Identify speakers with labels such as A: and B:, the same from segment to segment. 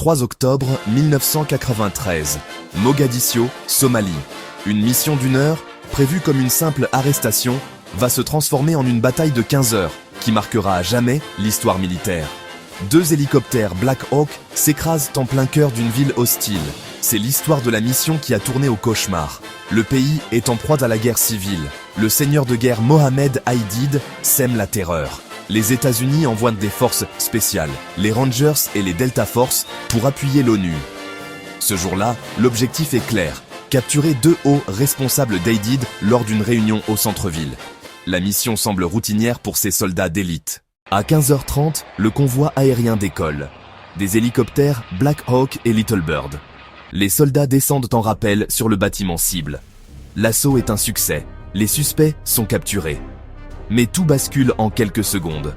A: 3 octobre 1993, Mogadiscio, Somalie. Une mission d'1 heure, prévue comme une simple arrestation, va se transformer en une bataille de 15 heures, qui marquera à jamais l'histoire militaire. 2 hélicoptères Black Hawk s'écrasent en plein cœur d'une ville hostile. C'est l'histoire de la mission qui a tourné au cauchemar. Le pays est en proie à la guerre civile. Le seigneur de guerre Mohamed Aidid sème la terreur. Les États-Unis envoient des forces spéciales, les Rangers et les Delta Force, pour appuyer l'ONU. Ce jour-là, l'objectif est clair, capturer 2 hauts responsables d'Aidid lors d'une réunion au centre-ville. La mission semble routinière pour ces soldats d'élite. À 15h30, le convoi aérien décolle. Des hélicoptères Black Hawk et Little Bird. Les soldats descendent en rappel sur le bâtiment cible. L'assaut est un succès. Les suspects sont capturés. Mais tout bascule en quelques secondes.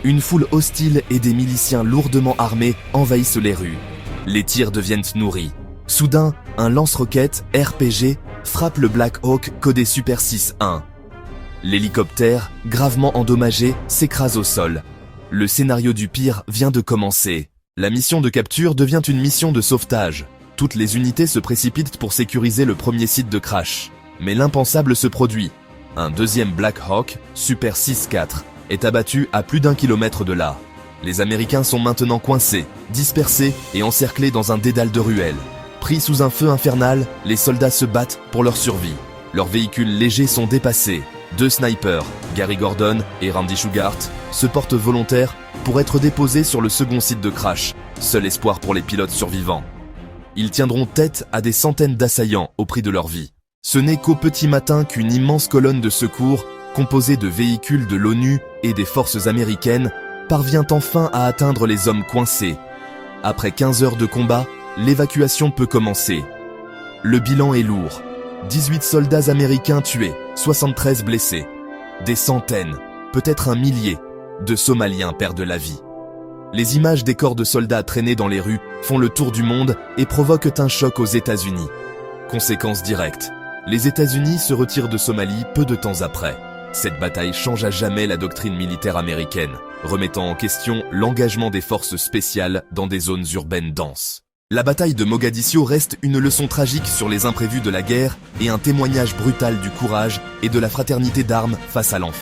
A: Une foule hostile et des miliciens lourdement armés envahissent les rues. Les tirs deviennent nourris. Soudain, un lance-roquettes RPG frappe le Black Hawk codé Super 6-1. L'hélicoptère, gravement endommagé, s'écrase au sol. Le scénario du pire vient de commencer. La mission de capture devient une mission de sauvetage. Toutes les unités se précipitent pour sécuriser le premier site de crash. Mais l'impensable se produit. Un deuxième Black Hawk, Super 6-4, est abattu à plus d'1 kilomètre de là. Les Américains sont maintenant coincés, dispersés et encerclés dans un dédale de ruelles. Pris sous un feu infernal, les soldats se battent pour leur survie. Leurs véhicules légers sont dépassés. 2 snipers, Gary Gordon et Randy Shugart, se portent volontaires pour être déposés sur le second site de crash, seul espoir pour les pilotes survivants. Ils tiendront tête à des centaines d'assaillants au prix de leur vie. Ce n'est qu'au petit matin qu'une immense colonne de secours, composée de véhicules de l'ONU et des forces américaines, parvient enfin à atteindre les hommes coincés. Après 15 heures de combat, l'évacuation peut commencer. Le bilan est lourd. 18 soldats américains tués, 73 blessés. Des centaines, peut-être un millier, de Somaliens perdent la vie. Les images des corps de soldats traînés dans les rues font le tour du monde et provoquent un choc aux États-Unis. Conséquence directe, les États-Unis se retirent de Somalie peu de temps après. Cette bataille change à jamais la doctrine militaire américaine, remettant en question l'engagement des forces spéciales dans des zones urbaines denses. La bataille de Mogadiscio reste une leçon tragique sur les imprévus de la guerre et un témoignage brutal du courage et de la fraternité d'armes face à l'enfer.